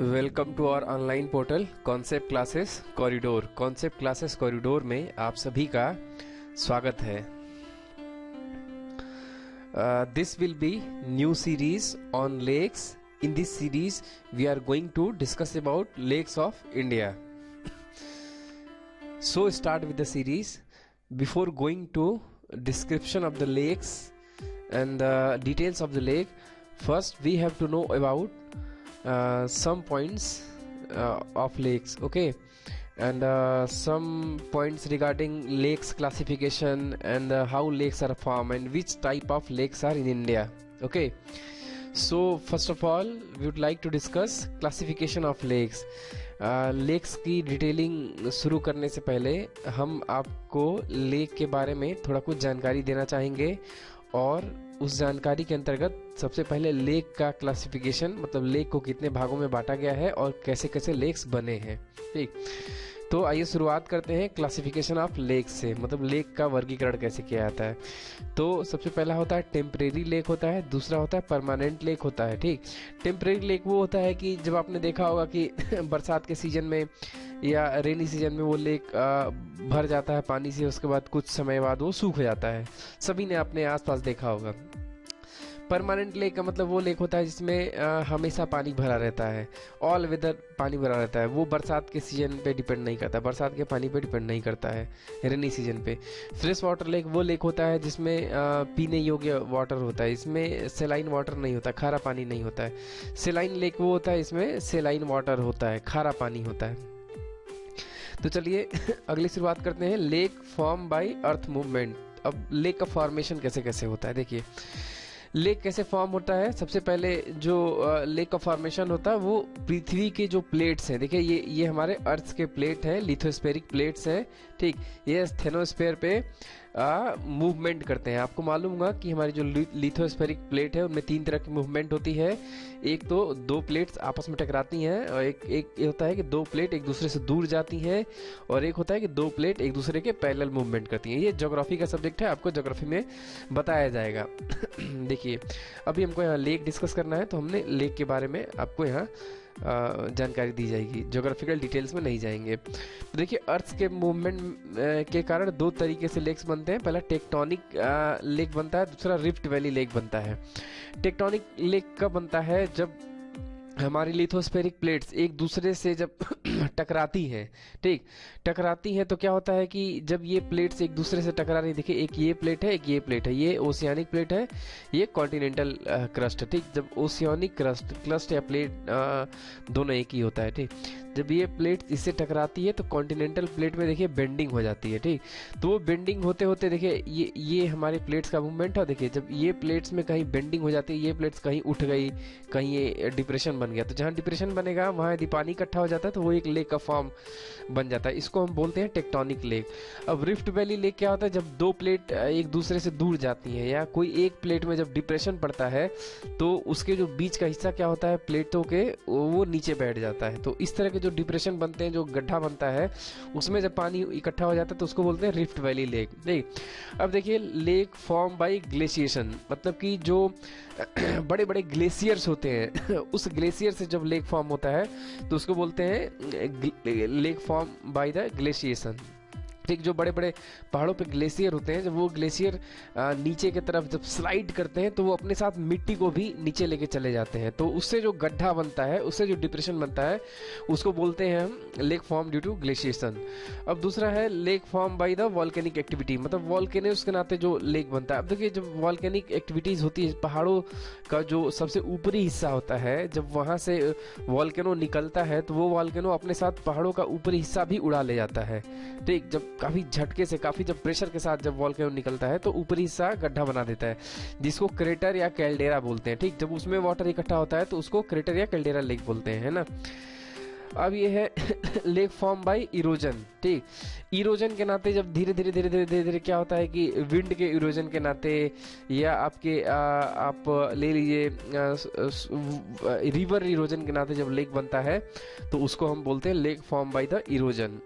Welcome to our online portal concept classes corridor. Concept classes corridor में आप सभी का स्वागत है। This will be new series on lakes. In this series we are going to discuss about lakes of India. So start with the series. Before going to description of the lakes and the details of the lake, first we have to know about some points of lakes, okay, and some points regarding lakes classification and how lakes are formed and which type of lakes are in India, okay. So first of all we would like to discuss classification of lakes. Lakes की detailing शुरू करने से पहले हम आपको lake के बारे में थोड़ा कुछ जानकारी देना चाहेंगे और उस जानकारी के अंतर्गत सबसे पहले लेक का क्लासिफिकेशन, मतलब लेक को कितने भागों में बांटा गया है और कैसे कैसे लेक्स बने हैं। ठीक, तो आइए शुरुआत करते हैं क्लासिफिकेशन ऑफ लेक से, मतलब लेक का वर्गीकरण कैसे किया जाता है। तो सबसे पहला होता है टेम्परेरी लेक होता है, दूसरा होता है परमानेंट लेक होता है। ठीक, टेम्परेरी लेक वो होता है कि जब आपने देखा होगा कि बरसात के सीजन में या रेनी सीजन में वो लेक भर जाता है पानी से, उसके बाद कुछ समय बाद वो सूख जाता है, सभी ने अपने आसपास देखा होगा। परमानेंट लेक का मतलब वो लेक होता है जिसमें हमेशा पानी भरा रहता है, ऑल वेदर पानी भरा रहता है। वो बरसात के सीजन पे डिपेंड नहीं करता, बरसात के पानी पे डिपेंड नहीं करता है रेनी सीजन पे। फ्रेश वाटर लेक वो लेक होता है जिसमें पीने योग्य वाटर होता है, इसमें सेलाइन वाटर नहीं होता, खारा पानी नहीं होता है। सेलाइन लेक वो होता है इसमें सेलाइन वाटर होता है, खारा पानी होता है। तो चलिए अगली शुरुआत करते हैं, lake form bye earth movement. अब लेक का फॉर्मेशन कैसे कैसे होता है, देखिए लेक कैसे फॉर्म होता है। सबसे पहले जो लेक का फॉर्मेशन होता है वो पृथ्वी के जो प्लेट्स हैं, देखिए ये हमारे अर्थ के प्लेट हैं, लिथोस्फेरिक प्लेट्स हैं। ठीक, ये स्थेनोस्फेयर पे मूवमेंट करते हैं। आपको मालूम होगा कि हमारी जो लिथोस्फेरिक प्लेट है उनमें तीन तरह की मूवमेंट होती है। एक तो दो प्लेट्स आपस में टकराती हैं, और एक होता है कि दो प्लेट एक दूसरे से दूर जाती हैं, और एक होता है कि दो प्लेट एक दूसरे के पैरेलल मूवमेंट करती हैं। ये ज्योग्राफी का सब्जेक्ट है, आपको ज्योग्राफी में बताया जाएगा। देखिए अभी हमको यहाँ लेक डिस्कस करना है, तो हमने लेक के बारे में आपको यहाँ जानकारी दी जाएगी, ज्योग्राफिकल डिटेल्स में नहीं जाएंगे। तो देखिए अर्थ के मूवमेंट के कारण दो तरीके से लेक्स बनते हैं। पहला टेक्टोनिक लेक बनता है, दूसरा रिफ्ट वैली लेक बनता है। टेक्टोनिक लेक कब बनता है, जब हमारी लिथोस्फेरिक प्लेट्स एक दूसरे से जब टकराती हैं। ठीक, टकराती हैं तो क्या होता है कि जब ये प्लेट्स एक दूसरे से टकरा रही, देखिए एक ये प्लेट है, एक ये प्लेट है, ये ओशियानिक प्लेट है, ये कॉन्टिनेंटल क्रस्ट है। ठीक, जब ओशियानिक क्रस्ट या प्लेट दोनों एक ही होता है। ठीक, जब ये प्लेट इससे टकराती है तो कॉन्टिनेंटल प्लेट में देखिए बेंडिंग हो जाती है। ठीक, तो वो बेंडिंग होते होते देखिए ये हमारे प्लेट्स का मूवमेंट है। देखिए जब ये प्लेट्स में कहीं बेंडिंग हो जाती है, ये प्लेट्स कहीं उठ गई, कहीं ये डिप्रेशन बन गया, तो जहाँ डिप्रेशन बनेगा वहाँ यदि पानी इकट्ठा हो जाता है तो वो एक लेक का फॉर्म बन जाता है। इसको हम बोलते हैं टेक्टोनिक लेक। अब रिफ्ट वैली लेक क्या होता है, जब दो प्लेट एक दूसरे से दूर जाती हैं, या कोई एक प्लेट में जब डिप्रेशन पड़ता है तो उसके जो बीच का हिस्सा क्या होता है प्लेटों के, वो नीचे बैठ जाता है। तो इस तरह के जो डिप्रेशन बनते हैं, जो गड्ढा बनता है, उसमें जब पानी इकट्ठा हो जाता है तो उसको बोलते हैं रिफ्ट वैली लेक। ठीक, अब देखिए लेक फॉर्म बाय ग्लेशिएशन, मतलब कि जो बड़े बड़े ग्लेशियर्स होते हैं उस ग्लेशियर से जब लेक फॉर्म होता है तो उसको बोलते हैं lake form by the glaciation. ठीक, जो बड़े बड़े पहाड़ों पे ग्लेशियर होते हैं, जब वो ग्लेशियर नीचे की तरफ जब स्लाइड करते हैं तो वो अपने साथ मिट्टी को भी नीचे लेके चले जाते हैं, तो उससे जो गड्ढा बनता है, उससे जो डिप्रेशन बनता है, उसको बोलते हैं हम lake form due to glaciation. अब दूसरा है lake form by the volcanic activity, मतलब वॉल्केनोस के नाते जो लेक बनता है। अब देखिए जब वॉल्केनिक एक्टिविटीज होती है, पहाड़ों का जो सबसे ऊपरी हिस्सा होता है, जब वहाँ से वॉल्केनो निकलता है तो वो वॉल्केनो अपने साथ पहाड़ों का ऊपरी हिस्सा भी उड़ा ले जाता है। ठीक, जब काफी झटके से, काफी जब प्रेशर के साथ जब वॉल्केनो निकलता है तो ऊपरी हिस्सा गड्ढा बना देता है, जिसको क्रेटर या कैल्डेरा बोलते हैं। ठीक, जब उसमें वाटर इकट्ठा होता है तो उसको क्रेटर या कैल्डेरा लेक बोलते हैं, है ना। अब ये है लेक फॉर्म बाय इरोजन। ठीक, इरोजन के नाते जब धीरे धीरे धीरे धीरे धीरे धीरे क्या होता है कि विंड के इरोजन के नाते, या आपके आप ले लीजिए रिवर इरोजन के नाते जब लेक बनता है तो उसको हम बोलते हैं lake form by the erosion.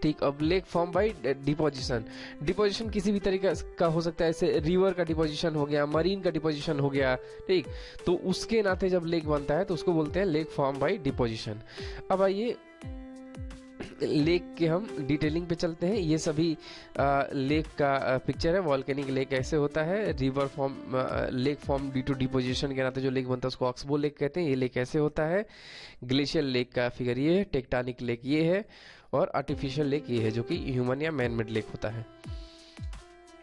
ठीक। अब lake form bye deposition, deposition किसी भी तरीके का हो सकता है, जैसे रिवर का डिपोजिशन हो गया, मरीन का डिपोजिशन हो गया, ठीक। तो उसके नाते जब लेक बनता है तो उसको बोलते हैं लेक फॉर्म बाय डिपोजिशन। अब आइए लेक के हम डिटेलिंग पे चलते हैं। ये सभी लेक का पिक्चर है, वॉल्केनिक लेक ऐसे होता है, river form lake form due to deposition के नाते जो लेक बनता है उसको ऑक्सबो लेक कहते हैं। ये लेक ऐसे होता है। ग्लेशियल लेक का फिगर ये है, टेक्टोनिक लेक ये है, और आर्टिफिशियल लेक ये है जो कि ह्यूमन या मैन मेड लेक होता है।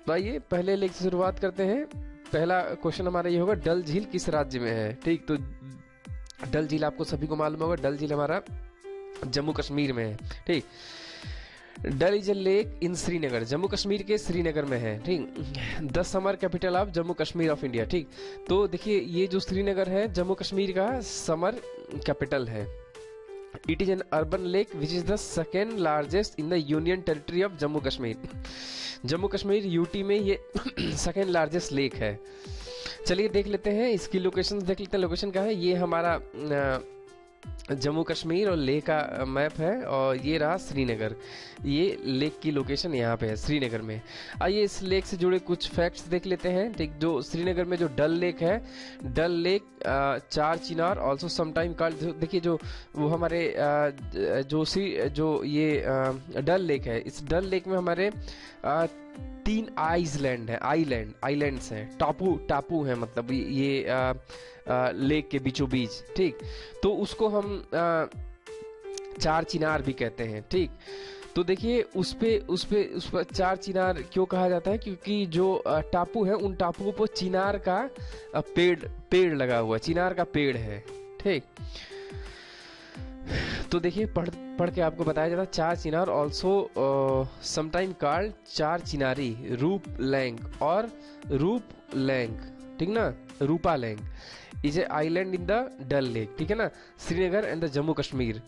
तो आइए पहले लेक से शुरुआत करते हैं। पहला क्वेश्चन हमारा ये होगा, डल झील किस राज्य में है, ठीक। तो डल झील आपको सभी को मालूम होगा, डल झील हमारा जम्मू कश्मीर में है, ठीक। Dal is a lake in Srinagar, Jammu Kashmir के श्रीनगर में है, ठीक। The summer capital of Jammu Kashmir of India, ठीक। तो देखिए ये जो श्रीनगर है जम्मू कश्मीर का समर कैपिटल है। It is an urban lake which is the second largest in the union territory of Jammu Kashmir. Jammu Kashmir UT में ये सेकेंड लार्जेस्ट लेक है। चलिए देख लेते हैं इसकी लोकेशन, देख लेते हैं लोकेशन क्या है। ये हमारा जम्मू कश्मीर और लेह का मैप है, और ये रहा श्रीनगर। ये लेक की लोकेशन यहाँ पे है श्रीनगर में। आइए इस लेक से जुड़े कुछ फैक्ट्स देख लेते हैं, ठीक। जो श्रीनगर में जो डल लेक है, डल लेक चार चिनार ऑल्सो समटाइम कॉल्ड, देखिए जो वो हमारे जो ये डल लेक है, इस डल लेक में हमारे 3 आइलैंड है, आइलैंड्स हैं, टापू है, मतलब ये लेक के बीचों बीच, ठीक। तो उसको हम चार चिनार भी कहते हैं, ठीक। तो देखिए उस पे चार चिनार क्यों कहा जाता है, क्योंकि जो टापू है उन टापुओं पर चिनार का पेड़ लगा हुआ है, चिनार का पेड़ है, ठीक। तो देखिए पढ़ के आपको बताया जाता है, चार चिनार ऑल्सो समटाइम कॉल्ड चार चिनारी, रूप लैंग और रूप लैंग, ठीक ना, Rupa Lank is a island in the Dal lake, ठीक है ना, Srinagar and the Jammu Kashmir.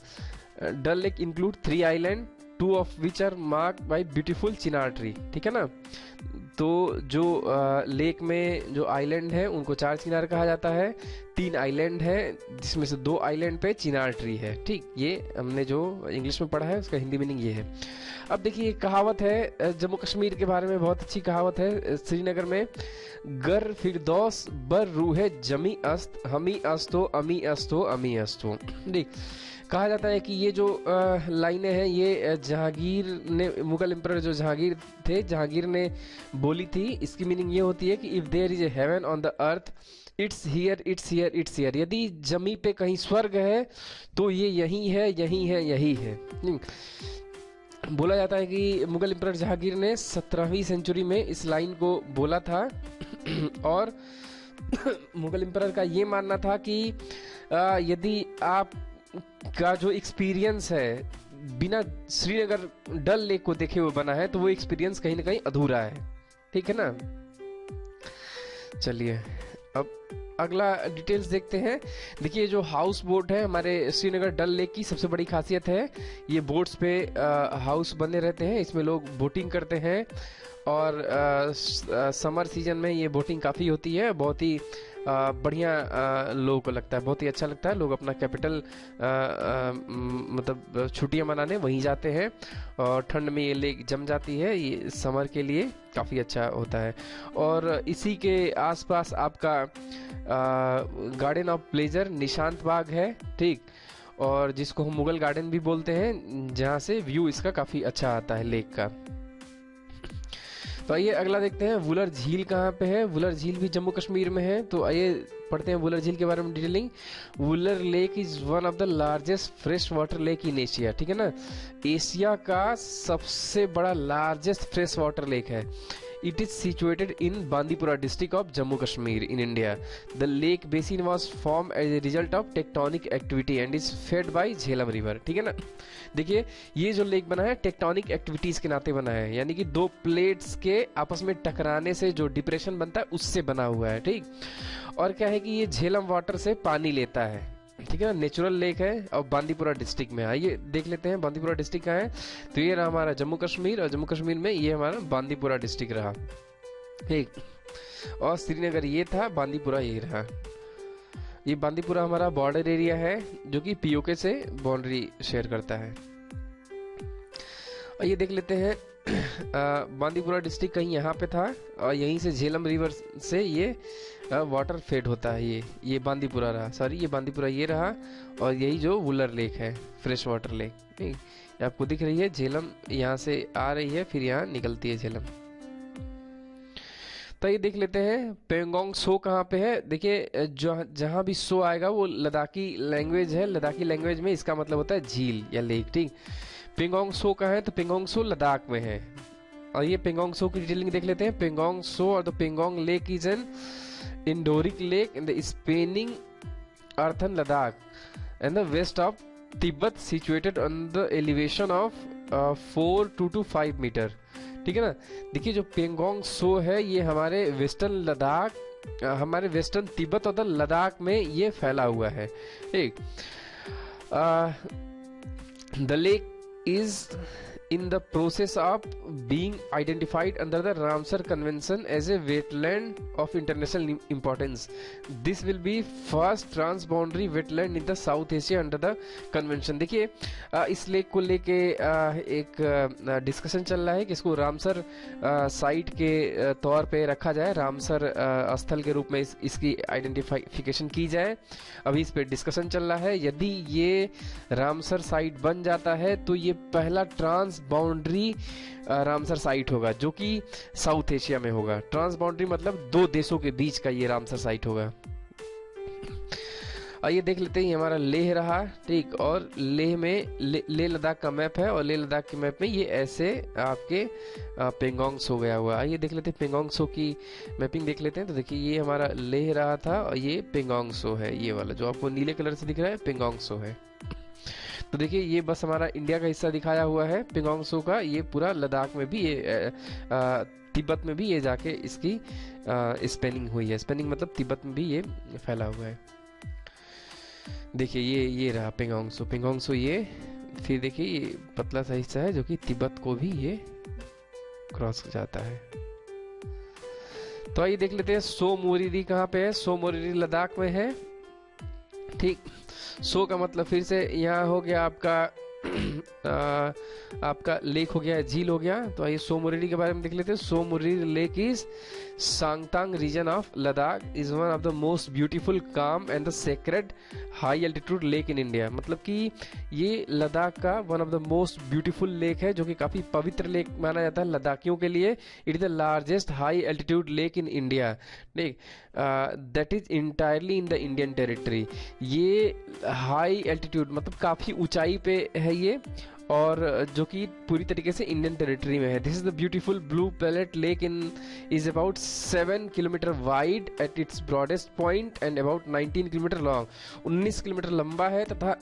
Dal lake include 3 island, 2 of which are marked by beautiful chinar tree, ठीक है ना। तो जो लेक में जो आइलैंड है उनको चार चिनार कहा जाता है। 3 आइलैंड है जिसमें से 2 आइलैंड पे चिनार ट्री है, ठीक। ये हमने जो इंग्लिश में पढ़ा है उसका हिंदी मीनिंग ये है। अब देखिए कहावत है जम्मू कश्मीर के बारे में, बहुत अच्छी कहावत है श्रीनगर में, गर फिरदौस बर रूहे जमी अस्त हमी अस्तो अमी अस्तो अमी अस्तो, ठीक। कहा जाता है कि ये जो लाइनें हैं ये जहांगीर ने, मुगल एम्परर जो जहांगीर थे, जहांगीर ने बोली थी। इसकी मीनिंग ये होती है कि if there is a heaven on the earth it's here it's here it's here, यदि जमी पे कहीं स्वर्ग है तो ये यही है यही है यही है। बोला जाता है कि मुगल एम्परर जहांगीर ने 17वीं सेंचुरी में इस लाइन को बोला था और मुगल एम्परर का ये मानना था कि यदि आप का जो एक्सपीरियंस है बिना श्रीनगर डल लेक को देखे हुए बना है तो वो एक्सपीरियंस कहीं ना कहीं अधूरा है, ठीक है ना। चलिए अब अगला डिटेल्स देखते हैं। देखिए जो हाउस बोट है हमारे श्रीनगर डल लेक की सबसे बड़ी खासियत है, ये बोट्स पे हाउस बने रहते हैं, इसमें लोग बोटिंग करते हैं और समर सीजन में ये बोटिंग काफ़ी होती है, बहुत ही बढ़िया लोगों को लगता है, बहुत ही अच्छा लगता है। लोग अपना कैपिटल मतलब छुट्टियां मनाने वहीं जाते हैं और ठंड में ये लेक जम जाती है, ये समर के लिए काफ़ी अच्छा होता है। और इसी के आसपास आपका गार्डन ऑफ प्लेजर निशांत बाग है, ठीक, और जिसको हम मुगल गार्डन भी बोलते हैं, जहाँ से व्यू इसका काफ़ी अच्छा आता है लेक का। तो आइए अगला देखते हैं, वुलर झील कहाँ पे है। वुलर झील भी जम्मू कश्मीर में है। तो आइए पढ़ते हैं वुलर झील के बारे में detailing. Wular lake is one of the largest fresh water lake in Asia, ठीक है ना, एशिया का सबसे बड़ा लार्जेस्ट फ्रेश वाटर लेक है। It is situated in Bandipora district of Jammu Kashmir in India. The lake basin was formed as a result of tectonic activity and is fed by Jhelum river. ठीक है ना, देखिए ये जो lake बना है tectonic activities के नाते बना है, यानी कि दो प्लेट्स के आपस में टकराने से जो डिप्रेशन बनता है उससे बना हुआ है, ठीक। और क्या है कि ये झेलम वाटर से पानी लेता है, ठीक है ना, नेचुरल लेक है और बांदीपुरा डिस्ट्रिक्ट में। आइए देख लेते हैं बांदीपुरा डिस्ट्रिक्ट कहाँ है। तो ये रहा हमारा जम्मू कश्मीर और जम्मू कश्मीर में ये हमारा बांदीपुरा डिस्ट्रिक्ट रहा, ठीक। और श्रीनगर ये था, बांदीपुरा ये रहा। ये बांदीपुरा हमारा बॉर्डर एरिया है जो कि पीओके से बाउंड्री शेयर करता है। और ये देख लेते हैं बांदीपुरा डिस्ट्रिक्ट कहीं यहाँ पे था और यहीं से झेलम रिवर से ये वाटर फेड होता है। ये बांदीपुरा रहा, सॉरी ये बांदीपुरा ये रहा, और यही जो वुलर लेक है, फ्रेश वाटर लेक, ठीक है, आपको दिख रही है झेलम यहाँ से आ रही है, फिर यहाँ निकलती है झेलम। तो ये देख लेते हैं पेंगोंग सो कहाँ पे है। देखिए जहाँ भी सो आएगा वो लद्दाखी लैंग्वेज है, लद्दाखी लैंग्वेज में इसका मतलब होता है झील या लेक, ठीक। पेंगोंग सो कहाँ है, तो पेंगोंग सो लद्दाख में है। और ये पेंगोंग सो की डिटेलिंग देख लेते हैं। पेंगोंग सो और the Pangong lake is an endorheic lake in the spanning eastern Ladakh and the west of Tibet, situated on the elevation of 4 to 5 metre, ठीक है ना। देखिए जो पेंगोंग सो है ये हमारे वेस्टर्न लद्दाख, हमारे वेस्टर्न तिब्बत और लद्दाख में ये फैला हुआ है, ठीक। The lake is in the process of being identified under the Ramsar Convention as a wetland of international importance. This will be first transboundary wetland in the South Asia under the convention. देखिए इस lake को लेके एक discussion चल रहा है कि इसको रामसर साइट के तौर पे रखा जाए, रामसर स्थल के रूप में इसकी आइडेंटिफिकेशन की जाए। अभी इस पे डिस्कशन चल रहा है। यदि ये रामसर साइट बन जाता है तो ये पहला ट्रांस बाउंड्री रामसर साइट होगा जो कि साउथ एशिया में होगा। ट्रांस बाउंड्री मतलब दो देशों के बीच का ये रामसर साइट होगा। आइए देख लेते हैं, ये हमारा लेह रहा, ठीक। और लेह में लेह लद्दाख का मैप है और लेह लद्दाख के मैप में ये ऐसे आपके पेंगोंग सो गया हुआ। आइए देख लेते हैं पेंगोंग सो की मैपिंग देख लेते हैं। तो देखिए ये हमारा लेह रहा था और ये पेंगोंग सो है, ये वाला जो आपको नीले कलर से दिख रहा है पेंगोंग सो है। तो देखिए ये बस हमारा इंडिया का हिस्सा दिखाया हुआ है पेंगोंग सो का। ये पूरा लद्दाख में भी, ये तिब्बत में भी ये जाके इसकी स्पेनिंग हुई है। स्पेनिंग मतलब तिब्बत में भी ये फैला हुआ है। देखिए ये रहा पेंगोंग सो। पेंगोंग सो ये फिर देखिए ये पतला सा हिस्सा है जो कि तिब्बत को भी ये क्रॉस जाता है। तो आइए देख लेते हैं सो मोरिरी कहाँ पे है। सो मोरिरी लद्दाख में है, ठीक। सो का मतलब फिर से यहाँ हो गया आपका लेक हो गया, झील हो गया। तो आइए सो मोरिरी के बारे में देख लेते हैं। So Moriri lake is Changthang region of Ladakh, is one of the most beautiful, calm and the sacred high altitude lake in India. मतलब कि ये लद्दाख का one of the most beautiful lake है जो कि काफी पवित्र लेक माना जाता है लद्दाखियों के लिए। It is the largest high altitude lake in India, ठीक। That is entirely in the Indian territory. ये हाई एल्टीट्यूड मतलब काफी ऊंचाई पे है ये, और जो कि पूरी तरीके से इंडियन टेरिटरी में है। This is the beautiful blue palette lake in is about 7 kilometre wide at its broadest point and about 19 kilometre long. 19 kilometre लंबा है तथा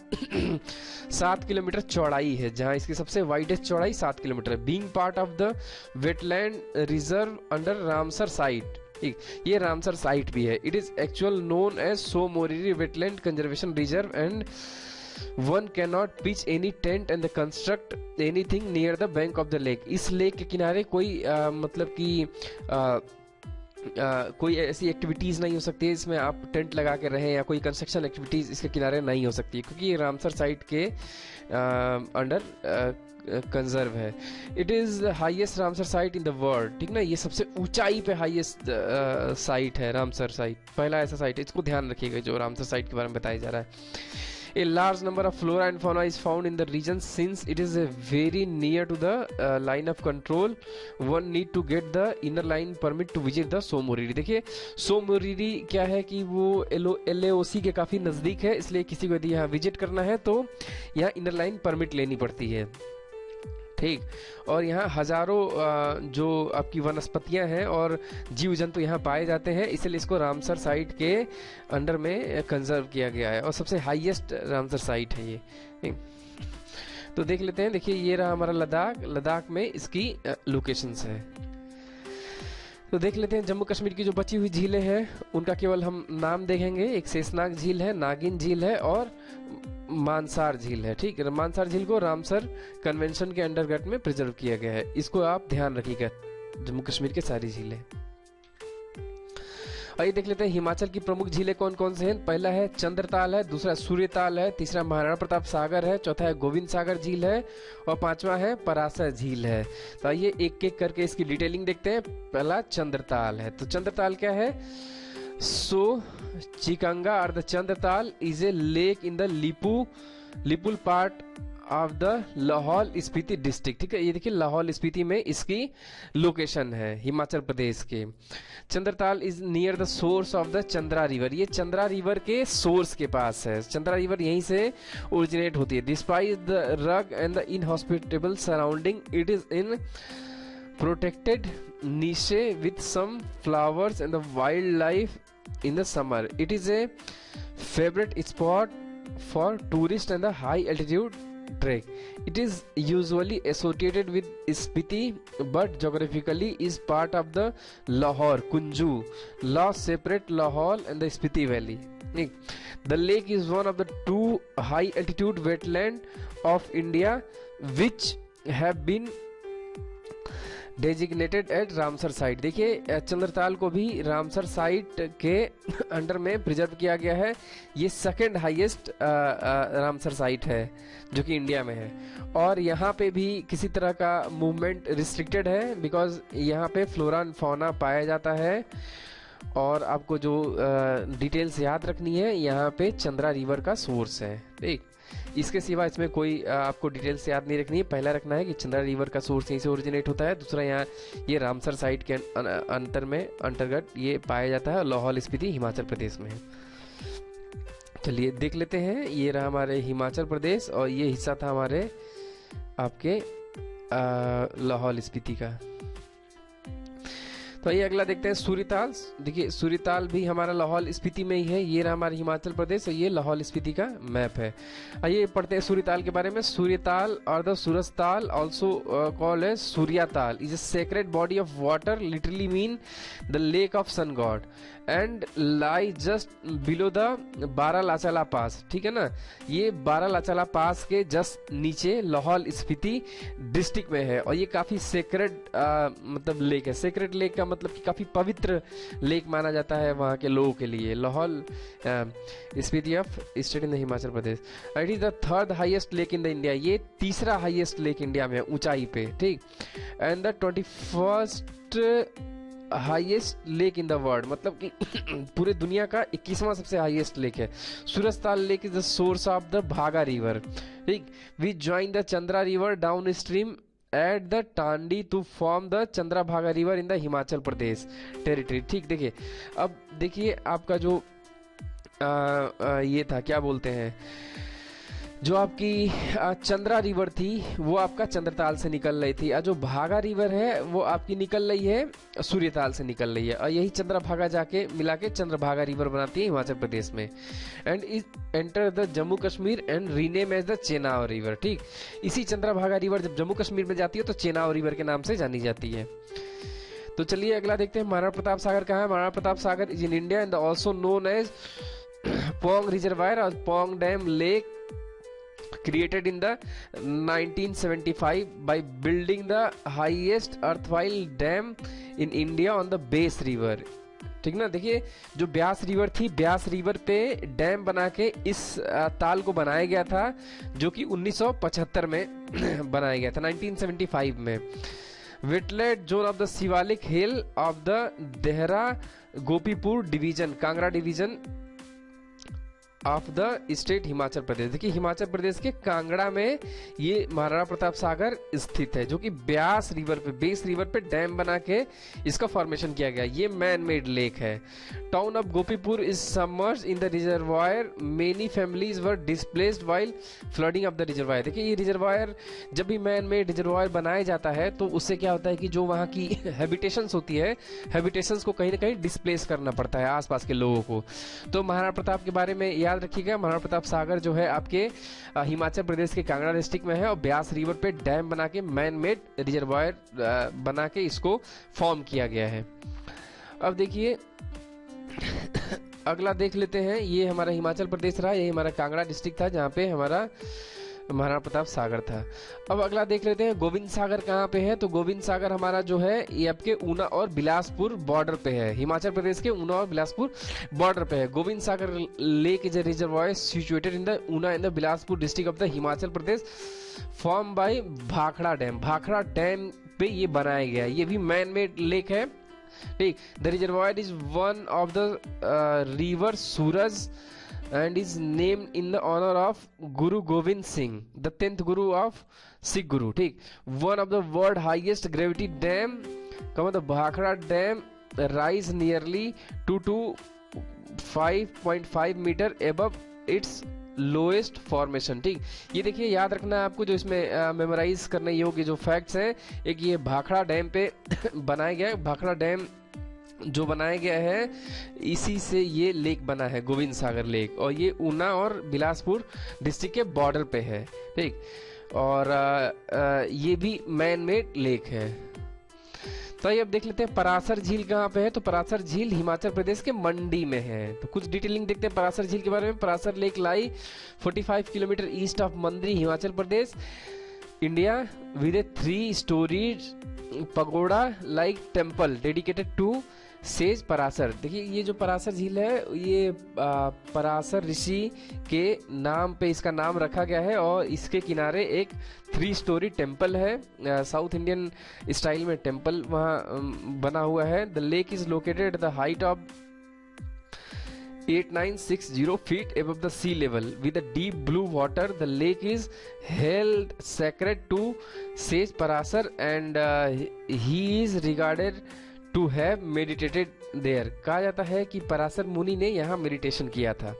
7 किलोमीटर चौड़ाई है, जहां इसकी सबसे वाइडेस्ट चौड़ाई 7 किलोमीटर है। Being part of the wetland reserve under Ramsar site, ठीक। ये रामसर साइट भी है। It is actual known as Tso Moriri wetland conservation reserve and one cannot pitch any tent and construct anything near the bank of the lake. इस lake के किनारे कोई मतलब कि कोई ऐसी एक्टिविटीज नहीं हो सकती है इसमें आप टेंट लगा के रहें, या कोई कंस्ट्रक्शन एक्टिविटीज इसके किनारे नहीं हो सकती, क्योंकि ये रामसर साइट के अंडर कंजर्व है। It is highest Ramsar site in the world, ठीक ना। ये सबसे ऊंचाई पे हाईएस्ट साइट है रामसर साइट, पहला ऐसा साइट है। इसको ध्यान रखिएगा जो रामसर साइट के बारे में बताया जा रहा है। A large number of flora and fauna is found in the region since it is very near to the line of control. One need to get the inner line permit to visit the सो मोरिरी। देखिए सो मोरिरी क्या है कि वो LAOC के काफ़ी नज़दीक है, इसलिए किसी को यदि यहाँ विजिट करना है तो यहाँ इनर लाइन परमिट लेनी पड़ती है, ठीक। और यहाँ हजारों जो आपकी वनस्पतियाँ हैं और जीव जंतु यहाँ पाए जाते हैं, इसलिए इसको रामसर साइट के अंडर में कंजर्व किया गया है और सबसे हाईएस्ट रामसर साइट है ये। तो देख लेते हैं, देखिए ये रहा हमारा लद्दाख। लद्दाख में इसकी लोकेशंस है। तो देख लेते हैं जम्मू कश्मीर की जो बची हुई झीलें हैं उनका केवल हम नाम देखेंगे। एक शेषनाग झील है, नागिन झील है और मानसार झील है, ठीक है। मानसार झील को रामसर कन्वेंशन के अंडरगट में प्रिजर्व किया गया है, इसको आप ध्यान रखिएगा। जम्मू कश्मीर के सारी झीलें। और ये देख लेते हैं हिमाचल की प्रमुख झीलें कौन कौन से हैं। पहला है चंद्रताल है, दूसरा सूर्यताल है, तीसरा महाराणा प्रताप सागर है, चौथा है गोविंद सागर झील है और पांचवा है परासर झील है। तो आइए एक एक करके इसकी डिटेलिंग देखते हैं। पहला चंद्रताल है, तो चंद्रताल क्या है? सो चिकांगा और the Chandratal is a lake in the Lipul part of the Lahaul Spiti district. ठीक है, ये देखिए लाहौल स्पीति में इसकी लोकेशन है हिमाचल प्रदेश के। Chandratal is near the source of the Chandra river, ये चंद्रा रिवर के सोर्स के पास है। चंद्रा रिवर यहीं से ओरिजिनेट होती है। Despite the rug and the inhospitable surrounding, it is in protected niche with some flowers and the wildlife in the summer. It is a favorite spot for tourists and the high altitude trek. It is usually associated with Spiti but geographically is part of the Lahore Kunju law separate Lahore and the Spiti Valley. The lake is one of the two high altitude wetland of India which have been designated at Ramsar site. देखिए चंद्रताल को भी Ramsar site के under में preserve किया गया है। ये second highest Ramsar site है जो कि इंडिया में है और यहाँ पे भी किसी तरह का मूवमेंट रिस्ट्रिक्टेड है बिकॉज यहाँ पे फ्लोरा एंड फौना पाया जाता है। और आपको जो डिटेल्स याद रखनी है, यहाँ पे चंद्रा रिवर का सोर्स है। ठीक, इसके सिवा इसमें कोई आपको डिटेल्स याद नहीं रखनी है। पहला रखना है कि चंद्रा रिवर का सोर्स यहीं से ओरिजिनेट होता है। दूसरा, यहाँ ये रामसर साइट के अंतर्गत ये पाया जाता है। लाहौल स्पीति हिमाचल प्रदेश में है। चलिए देख लेते हैं। ये रहा हमारे हिमाचल प्रदेश और ये हिस्सा था हमारे आपके लाहौल स्पीति का। तो ये अगला देखते हैं सूर्यताल। देखिए सूर्यताल भी हमारा लाहौल स्पीति में ही है। ये रहा हमारा हिमाचल प्रदेश और ये लाहौल स्पीति का मैप है। आइए पढ़ते हैं सूर्यताल के बारे में। सूर्यताल और the Surajtal also called as Suryatal is a sacred body of water, literally mean the lake of sun god and lie just below the Baralacha la pass. ठीक है ना, ये बारालाचाला पास के जस्ट नीचे लाहौल स्पीति डिस्ट्रिक्ट में है और ये काफी सेक्रेड मतलब लेक है। सेक्रेड लेक का मतलब कि काफी पवित्र लेक माना जाता है वहां के लोगों के लिए। Lahaul Spiti of state in the Himachal Pradesh. It is the third highest lake in the India, ये तीसरा हाईएस्ट लेक इंडिया में है ऊंचाई पे। ठीक, and the 21st highest lake in the world, मतलब कि पूरे दुनिया का 21वां सबसे हाईएस्ट लेक है। Surajtal lake is the source of the Bhaga river. ठीक, we join the Chandra river down stream at the Tandi to form the Chandrabhaga river in the Himachal Pradesh territory. ठीक, देखिए अब देखिए आपका जो ये था क्या बोलते हैं, जो आपकी चंद्रा रिवर थी वो आपका चंद्रताल से निकल रही थी और जो भागा रिवर है वो आपकी निकल रही है सूर्यताल से निकल रही है और यही चंद्रभागा जाके मिला के चंद्रभागा रिवर बनाती है हिमाचल प्रदेश में। And is enter the Jammu Kashmir and rename as the Chenab river. ठीक, इसी चंद्रभागा रिवर जब जम्मू कश्मीर में जाती है तो चेनाब रिवर के नाम से जानी जाती है। तो चलिए अगला देखते हैं। महाराणा प्रताप सागर कहाँ है? Maharana Pratap Sagar is in India and also known as Pong reservoir और Pong dam lake created in the 1975 by building the highest erstwhile dam in India on the Beas River। ठीक ना, देखिए जो ब्यास रिवर थी, ब्यास रिवर पे डैम बना के इस ताल को बनाया गया था जो कि 1975 में बनाया गया था, 1975 में। Wetland zone of the Shivalik hill of the Dehra Gopipur division, Kangra division of the state Himachal Pradesh. देखिए हिमाचल प्रदेश के कांगड़ा में ये महाराणा प्रताप सागर स्थित है जो कि ब्यास रिवर पे, बेस रिवर पे डैम बना के इसका फॉर्मेशन किया गया। ये मैन मेड लेक है। Town of Gopipur is submerged in the reservoir, many families were displaced while flooding of the reservoir. देखिए ये रिजर्वायर जब भी मैन मेड रिजर्वायर बनाया जाता है तो उससे क्या होता है कि जो वहाँ की हैबिटेशंस होती है, हैबिटेशंस को कहीं ना कहीं डिस्प्लेस करना पड़ता है आसपास के लोगों को। तो महाराणा प्रताप के बारे में याद रखिएगा, महाराणा प्रताप सागर जो है आपके हिमाचल प्रदेश के कांगड़ा डिस्ट्रिक्ट में है और ब्यास रिवर पे डैम बना के मैन मेड रिजर्वायर बना के इसको फॉर्म किया गया है। अब देखिए अगला देख लेते हैं। ये हमारा हिमाचल प्रदेश रहा, ये हमारा कांगड़ा डिस्ट्रिक्ट था जहाँ पे हमारा महाराणा प्रताप सागर था। अब अगला देख लेते हैं गोविंद सागर कहाँ पे है। तो गोविंद सागर हमारा जो है ये आपके ऊना और बिलासपुर बॉर्डर पे है, हिमाचल प्रदेश के ऊना और बिलासपुर बॉर्डर पे है। Gobind Sagar lake is a reservoir situated in the Una in the Bilaspur district of the Himachal Pradesh, form by Bhakra dam. Bhakra dam पे ये बनाया गया है, ये भी मैन मेड लेक है, ठीक। The reservoir is one of the river Suraj and is named in the honor of Guru Gobind Singh, the 10th Guru of Sikh Guru, ठीक। One of the world highest gravity dam, the Bhakhara Dam rise nearly to 5.5 meter above its lowest formation, ठीक। ये देखिए याद रखना है आपको, जो इसमें मेमोराइज करने योग्य जो फैक्ट्स हैं, एक ये भाखड़ा डैम पे बनाया गया है। भाखड़ा डैम जो बनाया गया है इसी से ये लेक बना है, गोविंद सागर लेक, और ये ऊना और बिलासपुर डिस्ट्रिक्ट के बॉर्डर पे है, ठीक। और ये भी मैन मेड लेक है। तो ये अब देख लेते हैं परासर झील कहाँ पे है। तो परासर झील हिमाचल प्रदेश के मंडी में है। तो कुछ डिटेलिंग देखते हैं परासर झील के बारे में। Parashar lake lie 45 kilometres east of Mandi, Himachal Pradesh, India, with a 3-storied pagoda like temple dedicated to sage Parashar. देखिए ये जो परासर झील है ये परासर ऋषि के नाम पे इसका नाम रखा गया है, और इसके किनारे एक 3-story टेम्पल है, साउथ इंडियन स्टाइल में टेम्पल वहाँ बना हुआ है। The lake is located at the height of 8960 feet above the sea level with a deep blue water. The lake is held sacred to sage Parasar and he is regarded to have meditated there. कहा जाता है कि परासर मुनि ने यहाँ meditation किया था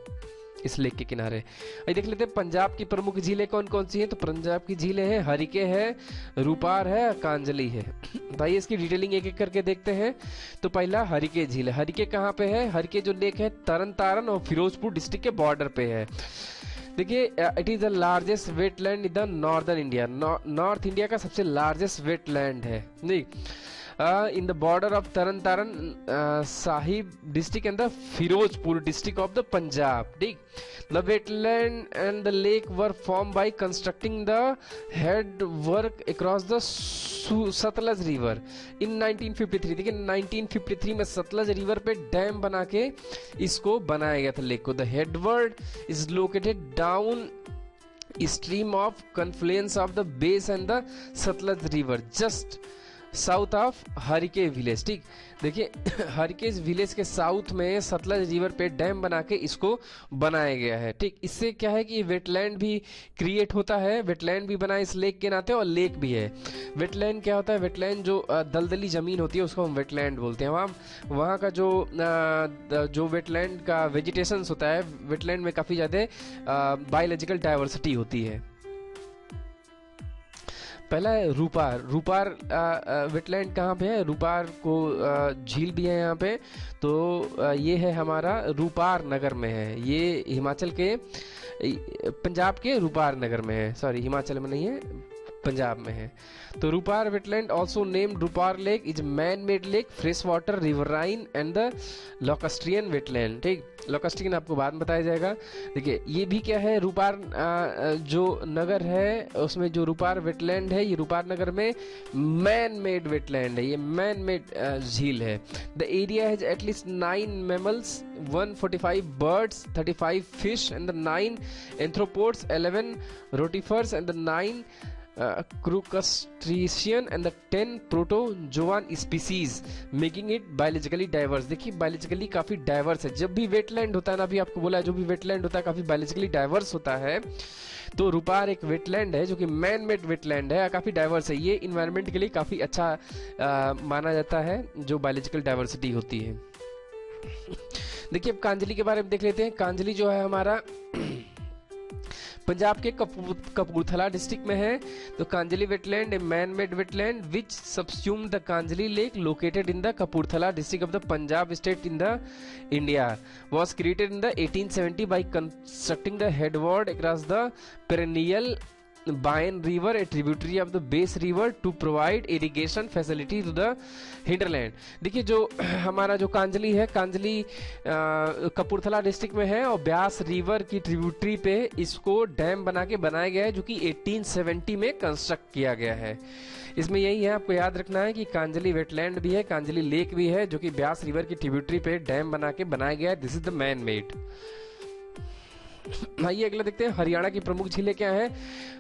इस लेक के किनारे। अब देख लेते हैं पंजाब की प्रमुख झीलें कौन कौन सी हैं। तो पंजाब की झीलें हैं हरिके है, रूपार है, कांजली है। भाई इसकी डिटेलिंग एक एक करके देखते हैं। तो पहला हरिके झील है। हरिके कहाँ पे है? हरिके जो लेक है तरन तारण और फिरोजपुर डिस्ट्रिक्ट के बॉर्डर पे है। देखिए it is the largest wetland in the northern India, north India का सबसे लार्जेस्ट वेटलैंड है, नहीं। in the border of Taran Taran Sahib district and the Firozpur district of the Punjab, ठीक। The wetland and the lake were formed by constructing the head work across the Sutlej river in 1953। देखिए 1953 में Sutlej river पे dam बना के इसको बनाया गया था लेक को। The headword is located down stream of confluence of the base and the Satluj river just south of Harike village, ठीक। देखिए हरिके विलेज के साउथ में सतलज रिवर पे डैम बना के इसको बनाया गया है, ठीक। इससे क्या है कि वेटलैंड भी क्रिएट होता है, वेटलैंड भी बना इस लेक के नाते, और लेक भी है। वेटलैंड क्या होता है? वेटलैंड जो दलदली जमीन होती है उसको हम वेटलैंड बोलते हैं। वहाँ का जो वेटलैंड का वेजिटेशंस होता है, वेटलैंड में काफ़ी ज़्यादा बायोलॉजिकल डाइवर्सिटी होती है। पहला है रूपार। रूपार वेटलैंड कहाँ पे है? रूपार को झील भी है यहाँ पे। तो ये है हमारा रूपार नगर में है, ये हिमाचल के पंजाब के रूपार नगर में है, सॉरी हिमाचल में नहीं है, पंजाब में है। तो Ropar wetland also named Ropar lake is man made lake, fresh water riverine and the lacustrine wetland, ठीक। लोकस्ट्रियन आपको बाद में बताया जाएगा। देखिए ये भी क्या है, रूपार जो नगर है उसमें जो रूपार वेटलैंड है, ये रूपार नगर में मैन मेड वेटलैंड है, ये मैन मेड झील है। The area has at least 9 mammals, 145 birds, 35 fish and the 9 एंथ्रोपोड्स, 11 rotifers and the 9 crustacean and the 10 protozoan species making it biologically diverse। देखिए बायोलॉजिकली काफी डाइवर्स है। जब भी वेटलैंड होता है ना, अभी आपको बोला है, जो भी वेटलैंड होता है काफी बायोलॉजिकली डाइवर्स होता है। तो रूपार एक वेटलैंड है जो कि मैन मेड वेटलैंड है, काफी डाइवर्स है। ये इन्वायरमेंट के लिए काफी अच्छा माना जाता है, जो बायोलॉजिकल डाइवर्सिटी होती है। देखिए अब कांजली के बारे में देख लेते हैं। कांजली जो है हमारा पंजाब के कपूरथला डिस्ट्रिक्ट में है। तो Kanjli wetland, A man made wetland which सबस्यूम the Kanjli lake located in the Kapurthala district of the Punjab state in the India, was created in the 1870 by constructing the headward across the perennial Bayan river, a tributary of the Beas river, to provide irrigation facility to the hinterland. देखिए जो हमारा जो कांजली है, Kanjli Kapurthala district में है और Beas river की tributary पे इसको डैम बना के बनाया गया है, जो कि 1870 में कंस्ट्रक्ट किया गया है। इसमें यही है, आपको याद रखना है कि कांजली वेटलैंड भी है, कांजली लेक भी है, जो कि ब्यास रिवर की ट्रिब्यूटरी पे डैम बना के बनाया गया है। This is the man made. आइए अगला देखते हैं, हरियाणा की प्रमुख झीलें क्या हैं।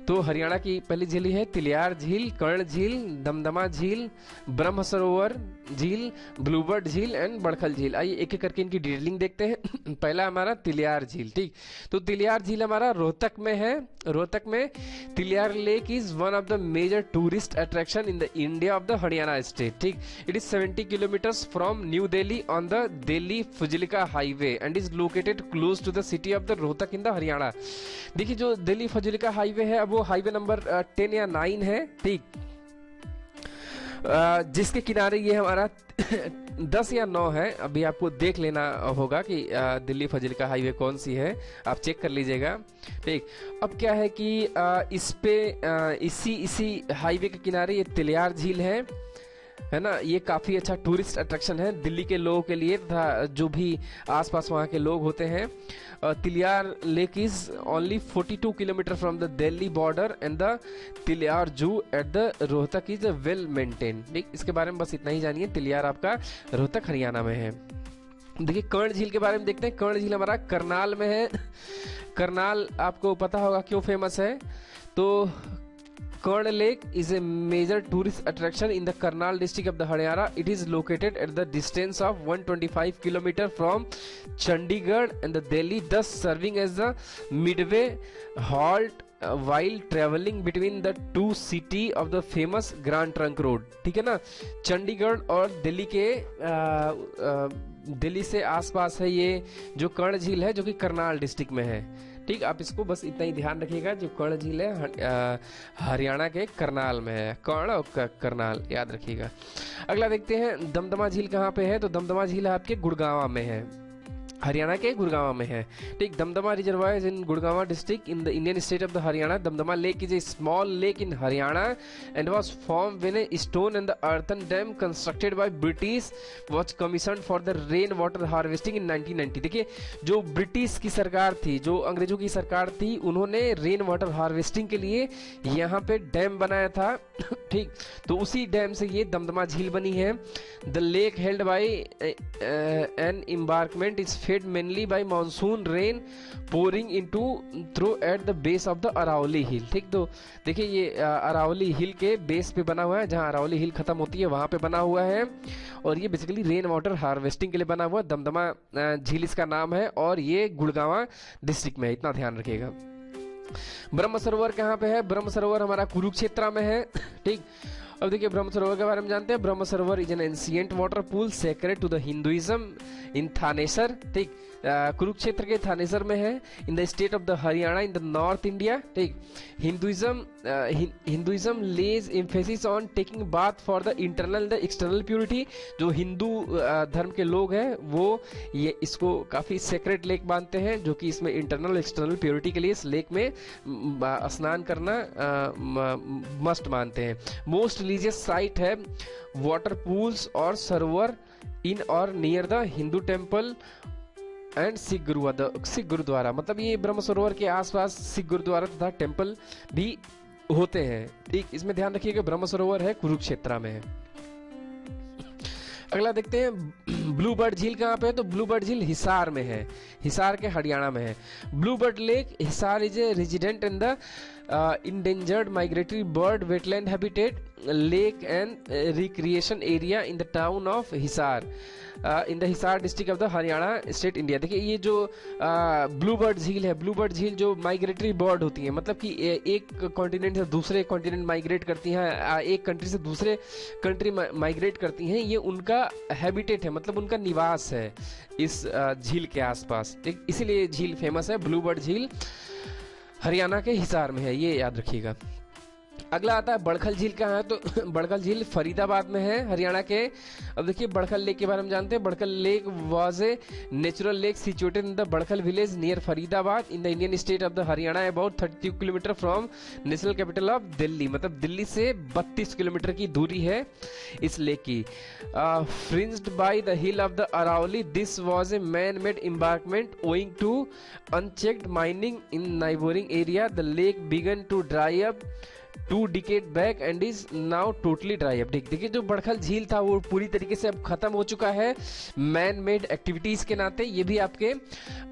तो हरियाणा की पहली झील है तिलियार झील, कर्ण झील, दमदमा झील, ब्रह्म सरोवर झील, ब्लूबर्ड झील एंड बड़खल झील। आइए एक एक करके इनकी डिटेलिंग देखते हैं। पहला हमारा तिलियार झील, ठीक। तो तिलियार झील हमारा रोहतक में है। रोहतक में Tilyar lake is one of the major tourist attraction in the India of the Haryana state, ठीक। It is 70 kilometres from New Delhi on the Delhi Fazilka highway and is located close to the city of the Rohtak in the Haryana. देखिए जो Delhi Fazilka highway है, अब वो highway number 10 या 9 है, ठीक। जिसके किनारे ये हमारा 10 या 9 है। अभी आपको देख लेना होगा कि दिल्ली फजिलिका हाईवे कौन सी है, आप चेक कर लीजिएगा, ठीक। अब क्या है कि इस पे इसी हाईवे के किनारे ये तिलियार झील है ना। ये काफ़ी अच्छा टूरिस्ट अट्रैक्शन है दिल्ली के लोगों के लिए तथा जो भी आसपास वहाँ के लोग होते हैं। Tilyar lake is only 42 kilometre from the Delhi border and the Tilyar zoo at the Rohtak is well maintain, ठीक। इसके बारे में बस इतना ही जानिए। तिलियार आपका रोहतक हरियाणा में है। देखिए कर्ण झील के बारे में देखते हैं। कर्ण झील हमारा करनाल में है। करनाल आपको पता होगा क्यों फेमस है। तो Karnal Lake is a major tourist attraction in the Karnal district of the Haryana. It is located at the distance of 125 km from Chandigarh and the Delhi, thus serving as the midway halt while traveling between the two city of the famous Grand Trunk Road, ठीक है ना। चंडीगढ़ और दिल्ली के दिल्ली से आसपास है ये जो कर्ण झील है, जो कि करनाल डिस्ट्रिक्ट में है, ठीक। आप इसको बस इतना ही ध्यान रखिएगा, जो कर्ण झील है हरियाणा के करनाल में है। कर्ण और करनाल याद रखिएगा। अगला देखते हैं दमदमा झील कहाँ पे है। तो दमदमा झील आपके गुड़गांव में है, हरियाणा के गुड़गांव में है, ठीक। Damdama reservoir in Gurgaon district in the Indian state of the Haryana. Damdama lake is a small lake in Haryana and was form when a stone and the earthen dam constructed by British was commissioned for the rain water harvesting in 1990। देखिए जो British की सरकार थी, जो अंग्रेजों की सरकार थी, उन्होंने रेन वाटर हार्वेस्टिंग के लिए यहाँ पे डैम बनाया था, ठीक। तो उसी डैम से ये दमदमा झील बनी है। The lake held by an embankment is fed mainly by monsoon rain pouring into through at the base of the Aravalli hill, ठीक। तो देखिए ये अरावली हिल के बेस पे बना हुआ है, जहाँ अरावली हिल खत्म होती है वहाँ पे बना हुआ है, और ये बेसिकली रेन वाटर हार्वेस्टिंग के लिए बना हुआ दमदमा झील इसका नाम है, और ये गुड़गांव डिस्ट्रिक्ट में है, इतना ध्यान रखिएगा। ब्रह्म सरोवर कहाँ पे है। ब्रह्म सरोवर हमारा कुरुक्षेत्र में है, ठीक। अब देखिए ब्रह्म सरोवर के बारे में जानते हैं। Brahma Sarovar is an ancient water pool sacred to the Hinduism in Thanesar, ठीक। कुरुक्षेत्र के थानेसर में है, in the state of the Haryana in the north India, ठीक। Hinduism lays emphasis on taking bath for the internal the external purity. जो हिंदू धर्म के लोग हैं वो ये इसको काफ़ी सेक्रेट लेक मानते हैं, जो कि इसमें इंटरनल एक्सटर्नल प्योरिटी के लिए इस लेक में स्नान करना मस्ट मानते हैं। मोस्ट रिलीजियस साइट है वाटर पूल्स और सरोवर इन और near the Hindu temple and Sikh gurdwara. मतलब ये ब्रह्म सरोवर के आसपास सिख गुरुद्वारा तथा टेम्पल भी होते हैं, ठीक। इसमें ध्यान रखिएगा ब्रह्म सरोवर है कुरुक्षेत्र में है। अगला देखते हैं ब्लूबर्ड झील कहाँ पे है। तो ब्लूबर्ड झील हिसार में है, हिसार के हरियाणा में है। Bluebird lake Hisar is a resident in the endangered migratory bird wetland habitat lake and recreation area in the town of Hisar in the Hisar district of the Haryana state India। देखिए ये जो Bluebird झील है, Bluebird झील जो migratory bird होती है, मतलब कि एक कॉन्टिनेंट से दूसरे कॉन्टिनेंट माइग्रेट करती हैं, एक कंट्री से दूसरे कंट्री माइग्रेट करती हैं, ये उनका हैबिटेट है, मतलब उनका निवास है इस झील के आसपास, ठीक। इसीलिए झील फेमस है। ब्लूबर्ड झील हरियाणा के हिसार में है, ये याद रखिएगा। अगला आता है बड़खल झील कहाँ है, तो बड़खल झील फरीदाबाद में है, हरियाणा के। अब देखिए बड़खल लेक के बारे में जानते हैं। Badkhal lake was a natural lake situated in the Badkhal village near Faridabad in the Indian state of the Haryana, about 32 kilometre from national capital of Delhi. मतलब दिल्ली से 32 किलोमीटर की दूरी है इस लेक की। Fringed by the hill of the Aravalli, this was a man made embankment owing to unchecked mining in neighbouring area. The lake began to dry up 2 decade back and is now totally dry up. देखिए जो बड़खल झील था वो पूरी तरीके से अब खत्म हो चुका है मैन मेड एक्टिविटीज के नाते। ये भी आपके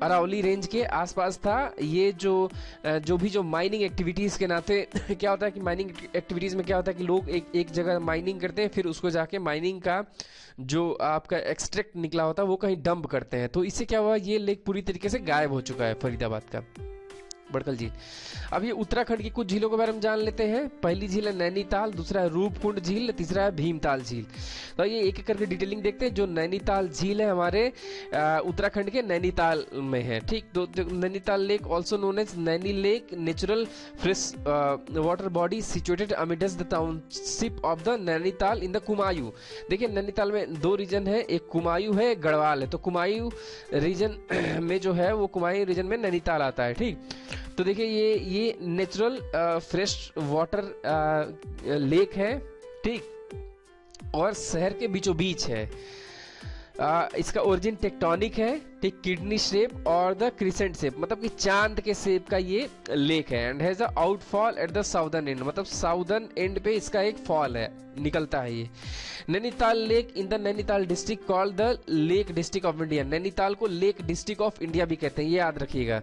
अरावली रेंज के आसपास था। ये जो माइनिंग एक्टिविटीज के नाते क्या होता है कि माइनिंग एक्टिविटीज में क्या होता है कि लोग एक जगह माइनिंग करते हैं, फिर उसको जाके माइनिंग का जो आपका एक्सट्रैक्ट निकला होता है वो कहीं डंप करते हैं। तो इससे क्या हुआ, ये लेक पूरी तरीके से गायब हो चुका है फरीदाबाद का बड़खल झील। अब ये उत्तराखंड की कुछ झीलों के बारे में जान लेते हैं। पहली झील है नैनीताल, दूसरा है रूपकुंड झील, तीसरा है भीमताल झील। तो ये एक एक करके डिटेलिंग देखते हैं। जो नैनीताल झील है हमारे उत्तराखंड के नैनीताल में है, ठीक। तो Nainital lake also known as Naini lake, natural fresh water body situated amidst the township of the Nainital in the Kumaon. देखिए नैनीताल में 2 रीजन है, एक कुमायूं है, गढ़वाल है। तो कुमायूं रीजन में जो है वो कुमायूं रीजन में नैनीताल आता है, ठीक। तो देखिए ये नेचुरल फ्रेश वाटर लेक है, ठीक, और शहर के बीचों बीच है। इसका ओरिजिन टेक्टोनिक है, ठीक, किडनी शेप और द क्रिसेंट शेप, मतलब कि चांद के शेप का ये लेक है। And has a outfall at the southern and, मतलब साउदर्न एंड पे इसका एक फॉल है, निकलता है ये। Nainital lake in the Nainital district called the lake district of India. Nainital को लेक डिस्ट्रिक्ट ऑफ इंडिया भी कहते हैं, ये याद रखिएगा,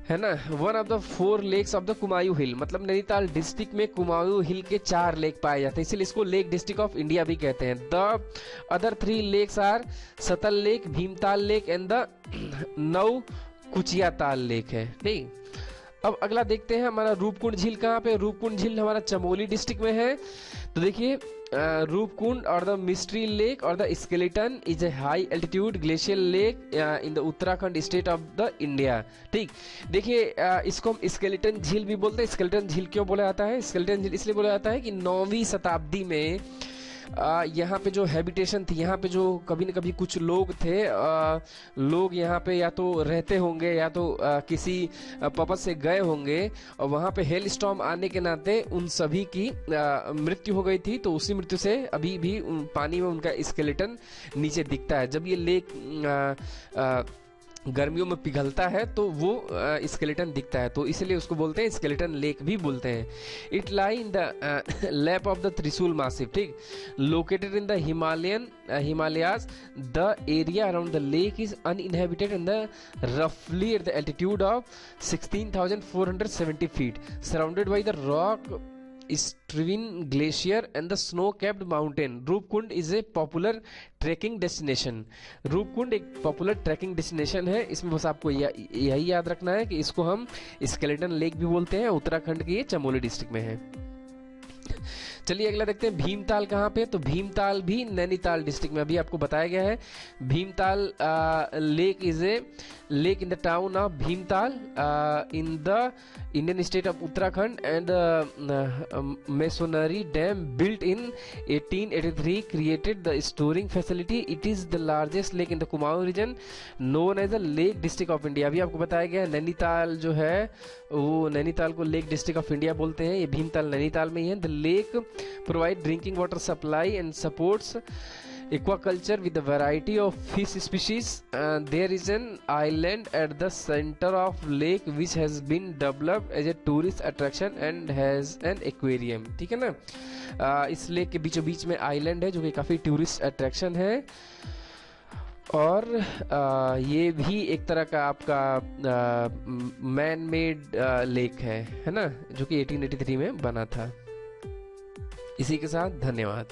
है ना। 1 of the 4 lakes of the Kumaon hill, मतलब नैनीताल डिस्ट्रिक्ट में कुमायूं हिल के 4 लेक पाए जाते हैं, इसलिए इसको लेक डिस्ट्रिक्ट ऑफ इंडिया भी कहते हैं। The other 3 lakes are Sattal lake, Bhimtal lake and the Naukuchiatal lake है, ठीक। अब अगला देखते हैं हमारा रूपकुंड झील कहाँ पे। रूपकुंड झील हमारा चमोली डिस्ट्रिक्ट में है। तो देखिए रूपकुंड और द मिस्ट्री लेक और the skeleton is a high altitude glacial lake in the Uttarakhand state of the India, ठीक। देखिए इसको हम स्केलेटन झील भी बोलते हैं। स्केलेटन झील क्यों बोला जाता है? स्केलेटन झील इसलिए बोला जाता है कि 9वीं शताब्दी में यहाँ पे जो हैबिटेशन थी, यहाँ पे जो कभी न कभी कुछ लोग थे, लोग यहाँ पे या तो रहते होंगे या तो किसी पर्पज से गए होंगे, और वहाँ पे हेल स्टॉर्म आने के नाते उन सभी की मृत्यु हो गई थी। तो उसी मृत्यु से अभी भी पानी में उनका स्केलेटन नीचे दिखता है। जब ये लेक गर्मियों में पिघलता है तो वो स्केलेटन दिखता है, तो इसलिए उसको बोलते हैं स्केलेटन लेक भी बोलते हैं। It lie in the lap of the Trishul massif, ठीक, located in the Himalayas. The area around the lake is uninhabited in the रफली at the altitude of 16,470 feet, surrounded by the rock Stevin Glacier and the snow-capped mountain. Roopkund is a popular trekking destination. Roopkund एक popular trekking destination है। इसमें बस आपको यही याद रखना है कि इसको हम स्केलेटन लेक भी बोलते हैं। उत्तराखंड के ये चमोली डिस्ट्रिक्ट में है। चलिए अगला देखते हैं भीमताल कहाँ पे। तो भीमताल भी नैनीताल डिस्ट्रिक्ट में अभी आपको बताया गया है। Bhimtal lake is a lake in the town of Bhimtal in the Indian state of Uttarakhand and masonry dam built in 1883 created the storing facility. It is the largest lake in the Kumaon region known as the lake district of India. अभी आपको बताया गया नैनीताल जो है वो नैनीताल को lake district of India बोलते हैं। ये भीमताल नैनीताल में ही है। The lake provide drinking water supply and supports aquaculture with a variety of fish species. There is an island at the center of lake which has been developed as a tourist attraction and has an aquarium. ठीक है ना। इस lake के बीचों बीच में island है जो कि काफ़ी टूरिस्ट अट्रैक्शन है, और ये भी एक तरह का आपका मैन मेड लेक है ना, जो कि 1883 में बना था। इसी के साथ धन्यवाद।